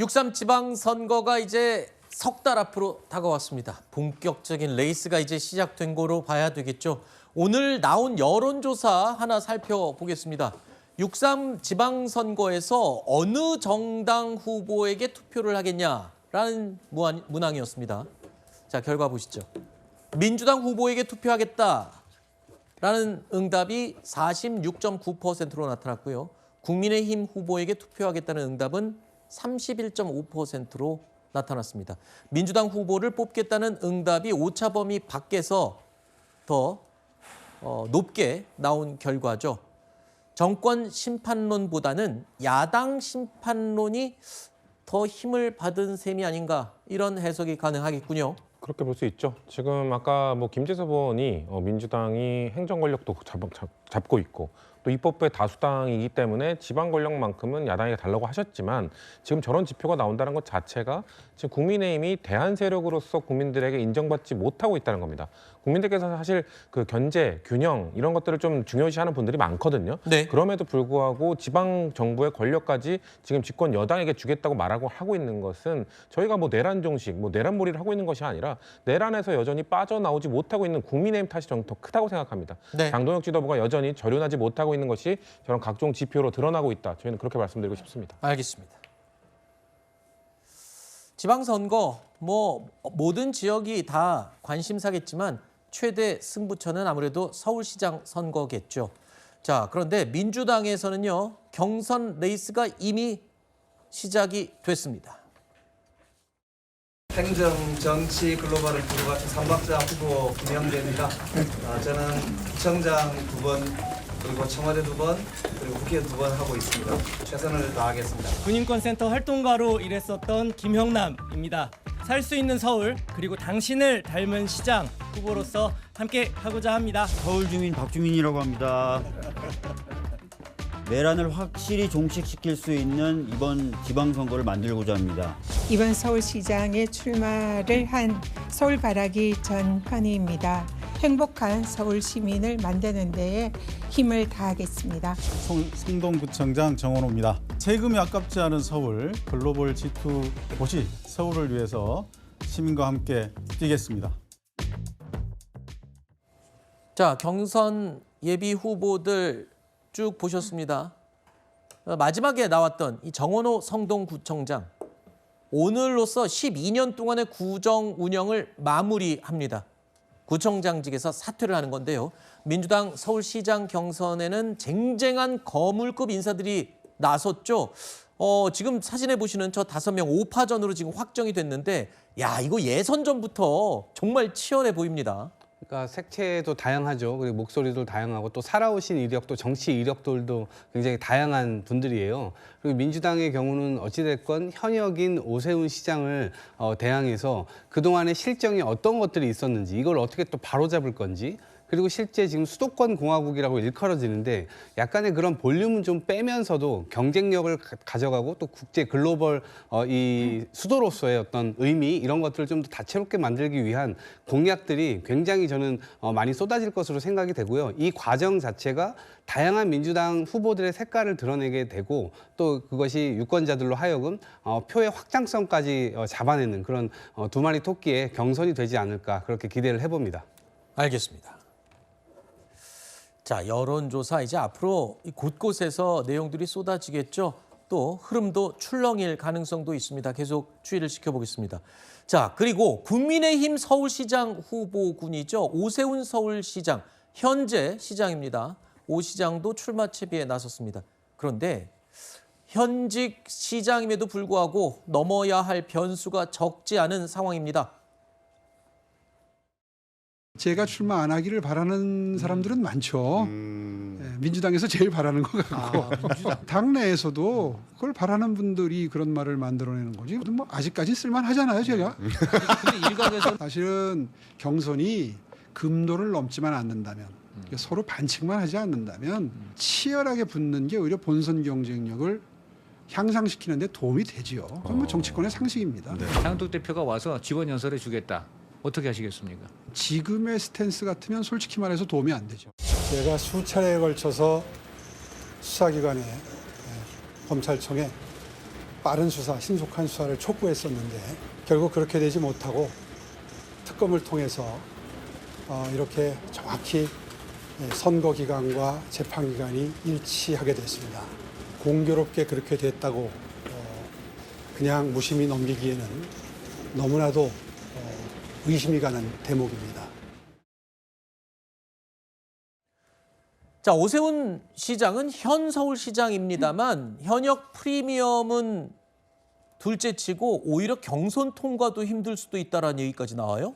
6.3 지방선거가 이제 석 달 앞으로 다가왔습니다. 본격적인 레이스가 이제 시작된 거로 봐야 되겠죠. 오늘 나온 여론조사 하나 살펴보겠습니다. 6.3 지방선거에서 어느 정당 후보에게 투표를 하겠냐라는 문항이었습니다. 자, 결과 보시죠. 민주당 후보에게 투표하겠다라는 응답이 46.9%로 나타났고요. 국민의힘 후보에게 투표하겠다는 응답은 31.5%로 나타났습니다. 민주당 후보를 뽑겠다는 응답이 오차 범위 밖에서 더 높게 나온 결과죠. 정권 심판론보다는 야당 심판론이 더 힘을 받은 셈이 아닌가, 이런 해석이 가능하겠군요. 그렇게 볼 수 있죠. 지금 아까 김재섭 의원이 민주당이 행정 권력도 잡고 있고 또 입법부의 다수당이기 때문에 지방 권력만큼은 야당에게 달라고 하셨지만, 지금 저런 지표가 나온다는 것 자체가 지금 국민의힘이 대안 세력으로서 국민들에게 인정받지 못하고 있다는 겁니다. 국민들께서 사실 그 견제, 균형 이런 것들을 좀 중요시하는 분들이 많거든요. 네. 그럼에도 불구하고 지방 정부의 권력까지 지금 집권 여당에게 주겠다고 말하고 하고 있는 것은, 저희가 내란 종식, 내란몰이를 하고 있는 것이 아니라 내란에서 여전히 빠져나오지 못하고 있는 국민의힘 탓이 저는 더 크다고 생각합니다. 네. 장동혁 지도부가 여전히 절연하지 못하고 있는 것이 저런 각종 지표로 드러나고 있다. 저희는 그렇게 말씀드리고 싶습니다. 알겠습니다. 지방선거, 모든 지역이 다 관심사겠지만 최대 승부처는 아무래도 서울시장 선거겠죠. 자, 그런데 민주당에서는요, 경선 레이스가 이미 시작이 됐습니다. 행정, 정치, 글로벌을 두루 갖춘 삼박자 후보 김영재입니다. 저는 구청장 2번, 그리고 청와대 2번, 그리고 국회 2번 하고 있습니다. 최선을 다하겠습니다. 군인권센터 활동가로 일했었던 김형남입니다. 살 수 있는 서울, 그리고 당신을 닮은 시장 후보로서 함께 하고자 합니다. 서울 주민 박주민이라고 합니다. 내란을 확실히 종식시킬 수 있는 이번 지방선거를 만들고자 합니다. 이번 서울시장에 출마를 한 서울바라기 전현희입니다. 행복한 서울 시민을 만드는 데에 힘을 다하겠습니다. 성동구청장 정원호입니다. 세금이 아깝지 않은 서울, 글로벌 G2 도시 서울을 위해서 시민과 함께 뛰겠습니다. 자, 경선 예비 후보들 쭉 보셨습니다. 마지막에 나왔던 이 정원호 성동구청장, 오늘로써 12년 동안의 구정 운영을 마무리합니다. 구청장직에서 사퇴를 하는 건데요. 민주당 서울시장 경선에는 쟁쟁한 거물급 인사들이 나섰죠. 지금 사진에 보시는 저 5명 5파전으로 지금 확정이 됐는데, 야, 이거 예선전부터 정말 치열해 보입니다. 그러니까 색채도 다양하죠. 그리고 목소리도 다양하고 또 살아오신 이력도, 정치 이력들도 굉장히 다양한 분들이에요. 그리고 민주당의 경우는 어찌됐건 현역인 오세훈 시장을 대항해서 그동안의 실정이 어떤 것들이 있었는지, 이걸 어떻게 또 바로잡을 건지, 그리고 실제 지금 수도권 공화국이라고 일컬어지는데 약간의 그런 볼륨은 좀 빼면서도 경쟁력을 가져가고 또 국제 글로벌 이 수도로서의 어떤 의미, 이런 것들을 좀 더 다채롭게 만들기 위한 공약들이 굉장히 저는 많이 쏟아질 것으로 생각이 되고요. 이 과정 자체가 다양한 민주당 후보들의 색깔을 드러내게 되고, 또 그것이 유권자들로 하여금 표의 확장성까지 잡아내는 그런 두 마리 토끼의 경선이 되지 않을까, 그렇게 기대를 해봅니다. 알겠습니다. 자, 여론조사 이제 앞으로 곳곳에서 내용들이 쏟아지겠죠. 또 흐름도 출렁일 가능성도 있습니다. 계속 추이를 지켜보겠습니다. 자, 그리고 국민의힘 서울시장 후보군이죠. 오세훈 서울시장, 현재 시장입니다. 오 시장도 출마 채비에 나섰습니다. 그런데 현직 시장임에도 불구하고 넘어야 할 변수가 적지 않은 상황입니다. 제가 출마 안 하기를 바라는 사람들은 많죠. 민주당에서 제일 바라는 것 같고, 당내에서도 그걸 바라는 분들이 그런 말을 만들어내는 거지. 아직까지 쓸만하잖아요, 제가. 사실은 경선이 금도를 넘지만 않는다면, 서로 반칙만 하지 않는다면 치열하게 붙는 게 오히려 본선 경쟁력을 향상시키는 데 도움이 되지요. 그건 정치권의 상식입니다. 장독 대표가 와서 직원 연설해 주겠다. 어떻게 하시겠습니까? 지금의 스탠스 같으면 솔직히 말해서 도움이 안 되죠. 제가 수차례에 걸쳐서 수사기관에, 검찰청에 빠른 수사, 신속한 수사를 촉구했었는데 결국 그렇게 되지 못하고 특검을 통해서 이렇게 정확히 선거 기간과 재판 기간이 일치하게 됐습니다. 공교롭게 그렇게 됐다고 그냥 무심히 넘기기에는 너무나도 의심이 가는 대목입니다. 자, 오세훈 시장은 현 서울시장입니다만 현역 프리미엄은 둘째치고 오히려 경선 통과도 힘들 수도 있다라는 얘기까지 나와요.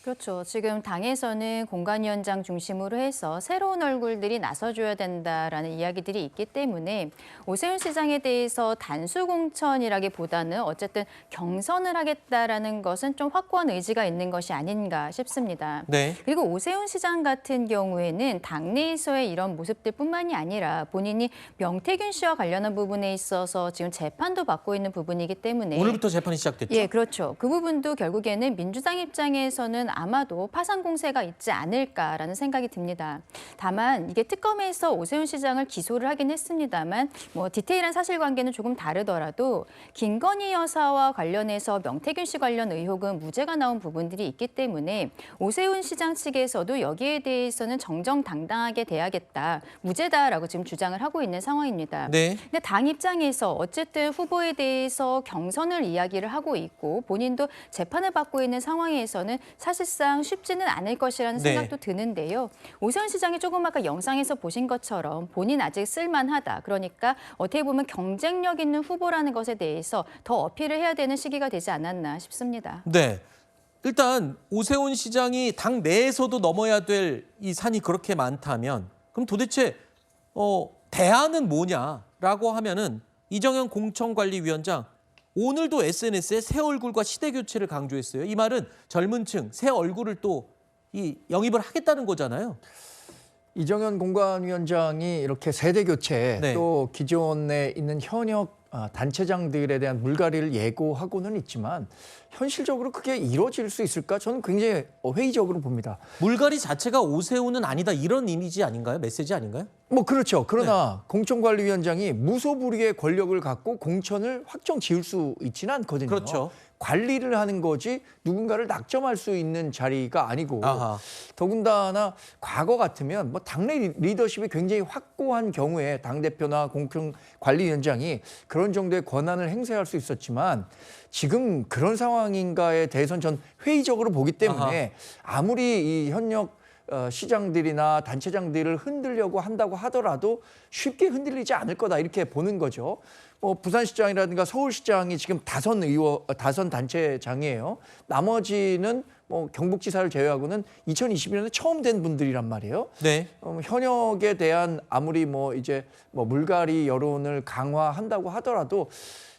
그렇죠. 지금 당에서는 공관위원장 중심으로 해서 새로운 얼굴들이 나서줘야 된다라는 이야기들이 있기 때문에 오세훈 시장에 대해서 단수 공천이라기보다는 어쨌든 경선을 하겠다라는 것은 좀 확고한 의지가 있는 것이 아닌가 싶습니다. 네. 그리고 오세훈 시장 같은 경우에는 당내에서의 이런 모습들뿐만이 아니라 본인이 명태균 씨와 관련한 부분에 있어서 지금 재판도 받고 있는 부분이기 때문에 오늘부터 재판이 시작됐죠. 예, 그렇죠. 그 부분도 결국에는 민주당 입장에서는 아마도 파상 공세가 있지 않을까라는 생각이 듭니다. 다만 이게 특검에서 오세훈 시장을 기소를 하긴 했습니다만 뭐 디테일한 사실관계는 조금 다르더라도 김건희 여사와 관련해서 명태균 씨 관련 의혹은 무죄가 나온 부분들이 있기 때문에 오세훈 시장 측에서도 여기에 대해서는 정정당당하게 대하겠다, 무죄다라고 지금 주장을 하고 있는 상황입니다. 네. 근데 당 입장에서 어쨌든 후보에 대해서 경선을 이야기를 하고 있고 본인도 재판을 받고 있는 상황에서는 사실상 쉽지는 않을 것이라는 네. 생각도 드는데요. 오세훈 시장이 조금 아까 영상에서 보신 것처럼 본인 아직 쓸만하다. 그러니까 어떻게 보면 경쟁력 있는 후보라는 것에 대해서 더 어필을 해야 되는 시기가 되지 않았나 싶습니다. 네. 일단 오세훈 시장이 당 내에서도 넘어야 될 이 산이 그렇게 많다면 그럼 도대체 대안은 뭐냐라고 하면은 이정현 공천관리위원장 오늘도 SNS에 새 얼굴과 시대 교체를 강조했어요. 이 말은 젊은 층, 새 얼굴을 또 영입을 하겠다는 거잖아요. 이정현 공관위원장이 이렇게 세대 교체 네. 또 기존에 있는 현역 단체장들에 대한 물갈이를 예고하고는 있지만 현실적으로 그게 이루어질 수 있을까? 저는 굉장히 회의적으로 봅니다. 물갈이 자체가 오세훈은 아니다 이런 이미지 아닌가요? 메시지 아닌가요? 뭐 그렇죠. 그러나 공천관리위원장이 무소불위의 권력을 갖고 공천을 확정 지을 수 있지는 않거든요. 그렇죠. 관리를 하는 거지 누군가를 낙점할 수 있는 자리가 아니고 아하. 더군다나 과거 같으면 뭐 당내 리더십이 굉장히 확고한 경우에 당대표나 공천관리위원장이 그런 정도의 권한을 행사할 수 있었지만 지금 그런 상황인가에 대해서는 전 회의적으로 보기 때문에 아무리 이 현역 시장들이나 단체장들을 흔들려고 한다고 하더라도 쉽게 흔들리지 않을 거다 이렇게 보는 거죠. 뭐 부산시장이라든가 서울시장이 지금 다선 단체장이에요. 나머지는 뭐 경북지사를 제외하고는 2021년에 처음 된 분들이란 말이에요. 네. 현역에 대한 아무리 뭐 이제 뭐 물갈이 여론을 강화한다고 하더라도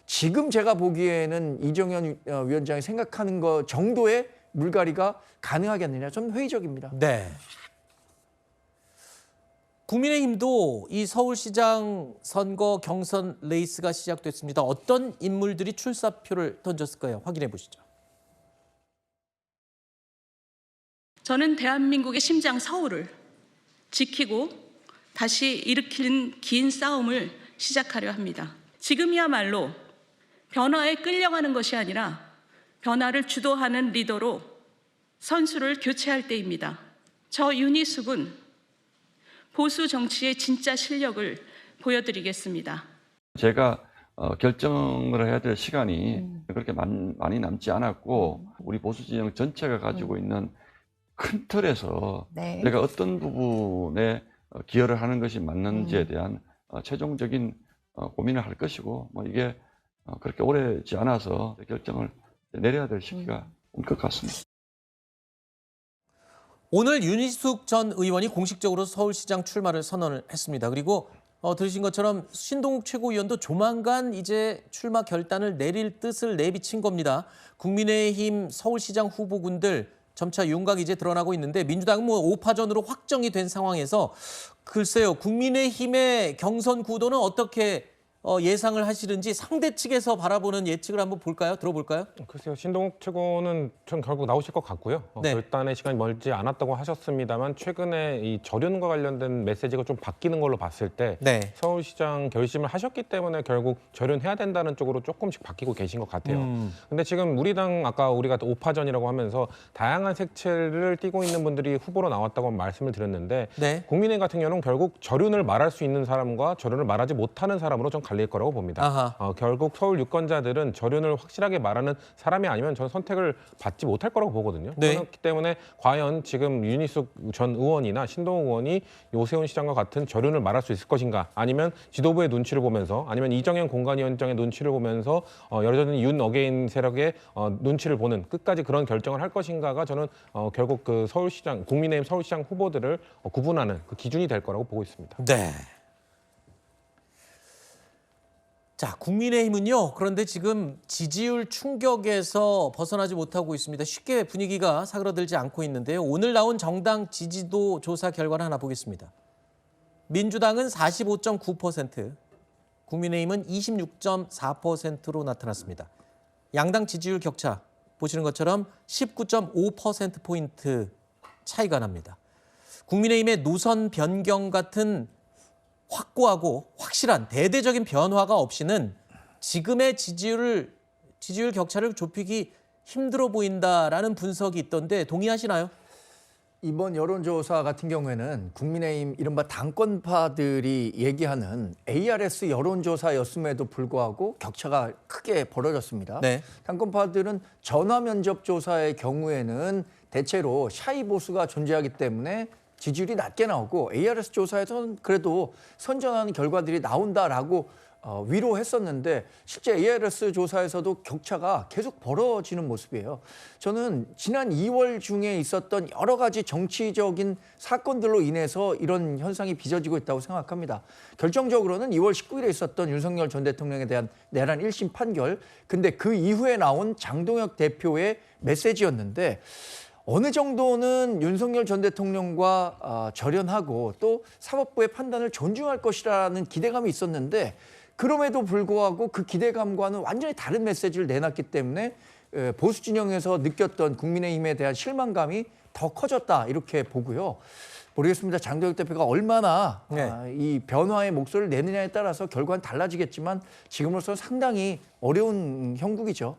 지금 제가 보기에는 이정현 위원장이 생각하는 것 정도의 물갈이가 가능하겠느냐, 좀 회의적입니다. 네. 국민의힘도 이 서울시장 선거 경선 레이스가 시작됐습니다. 어떤 인물들이 출사표를 던졌을까요? 확인해 보시죠. 저는 대한민국의 심장 서울을 지키고 다시 일으키는 긴 싸움을 시작하려 합니다. 지금이야말로 변화에 끌려가는 것이 아니라 변화를 주도하는 리더로 선수를 교체할 때입니다. 저 윤희숙은 보수 정치의 진짜 실력을 보여드리겠습니다. 제가 결정을 해야 될 시간이 그렇게 많이 남지 않았고 우리 보수 진영 전체가 가지고 있는 큰 틀에서 내가 어떤 부분에 기여를 하는 것이 맞는지에 대한 최종적인 고민을 할 것이고 뭐 이게 그렇게 오래지 않아서 결정을 내려야 될 시기가 온 것 같습니다. 오늘 윤희숙 전 의원이 공식적으로 서울시장 출마를 선언을 했습니다. 그리고 들으신 것처럼 신동욱 최고위원도 조만간 이제 출마 결단을 내릴 뜻을 내비친 겁니다. 국민의힘 서울시장 후보군들 점차 윤곽이 이제 드러나고 있는데 민주당은 뭐 5파전으로 확정이 된 상황에서 글쎄요, 국민의힘의 경선 구도는 어떻게 예상을 하시는지 상대 측에서 바라보는 예측을 한번 볼까요? 들어볼까요? 글쎄요, 신동욱 최고는 전 결국 나오실 것 같고요. 네. 결단의 시간이 멀지 않았다고 하셨습니다만 최근에 이 절연과 관련된 메시지가 좀 바뀌는 걸로 봤을 때 네. 서울시장 결심을 하셨기 때문에 결국 절연해야 된다는 쪽으로 조금씩 바뀌고 계신 것 같아요. 근데 지금 우리 당 아까 우리가 5파전이라고 하면서 다양한 색채를 띠고 있는 분들이 후보로 나왔다고 말씀을 드렸는데 네. 국민의힘 같은 경우는 결국 절연을 말할 수 있는 사람과 절연을 말하지 못하는 사람으로 좀 갈릴 거라고 봅니다. 결국 서울 유권자들은 절연을 확실하게 말하는 사람이 아니면 저는 선택을 받지 못할 거라고 보거든요. 네. 그렇기 때문에 과연 지금 윤희숙 전 의원이나 신동욱 의원이 오세훈 시장과 같은 절연을 말할 수 있을 것인가, 아니면 지도부의 눈치를 보면서, 아니면 이정현 공관위원장의 눈치를 보면서 여전히 윤 어게인 세력의 눈치를 보는 끝까지 그런 결정을 할 것인가가 저는 결국 그 서울시장, 국민의힘 서울시장 후보들을 구분하는 그 기준이 될 거라고 보고 있습니다. 네. 자, 국민의힘은요. 그런데 지금 지지율 충격에서 벗어나지 못하고 있습니다. 쉽게 분위기가 사그라들지 않고 있는데요. 오늘 나온 정당 지지도 조사 결과를 하나 보겠습니다. 민주당은 45.9%, 국민의힘은 26.4%로 나타났습니다. 양당 지지율 격차 보시는 것처럼 19.5%포인트 차이가 납니다. 국민의힘의 노선 변경 같은 확고하고 확실한 대대적인 변화가 없이는 지금의 지지율 격차를 좁히기 힘들어 보인다라는 분석이 있던데 동의하시나요? 이번 여론조사 같은 경우에는 국민의힘 이른바 당권파들이 얘기하는 ARS 여론조사였음에도 불구하고 격차가 크게 벌어졌습니다. 네. 당권파들은 전화면접조사의 경우에는 대체로 샤이 보수가 존재하기 때문에 지지율이 낮게 나오고 ARS 조사에서는 그래도 선전하는 결과들이 나온다라고 위로했었는데 실제 ARS 조사에서도 격차가 계속 벌어지는 모습이에요. 저는 지난 2월 중에 있었던 여러 가지 정치적인 사건들로 인해서 이런 현상이 빚어지고 있다고 생각합니다. 결정적으로는 2월 19일에 있었던 윤석열 전 대통령에 대한 내란 1심 판결, 근데 그 이후에 나온 장동혁 대표의 메시지였는데 어느 정도는 윤석열 전 대통령과 절연하고 또 사법부의 판단을 존중할 것이라는 기대감이 있었는데 그럼에도 불구하고 그 기대감과는 완전히 다른 메시지를 내놨기 때문에 보수 진영에서 느꼈던 국민의힘에 대한 실망감이 더 커졌다 이렇게 보고요. 모르겠습니다. 장동혁 대표가 얼마나 이 변화의 목소리를 내느냐에 따라서 결과는 달라지겠지만 지금으로서는 상당히 어려운 형국이죠.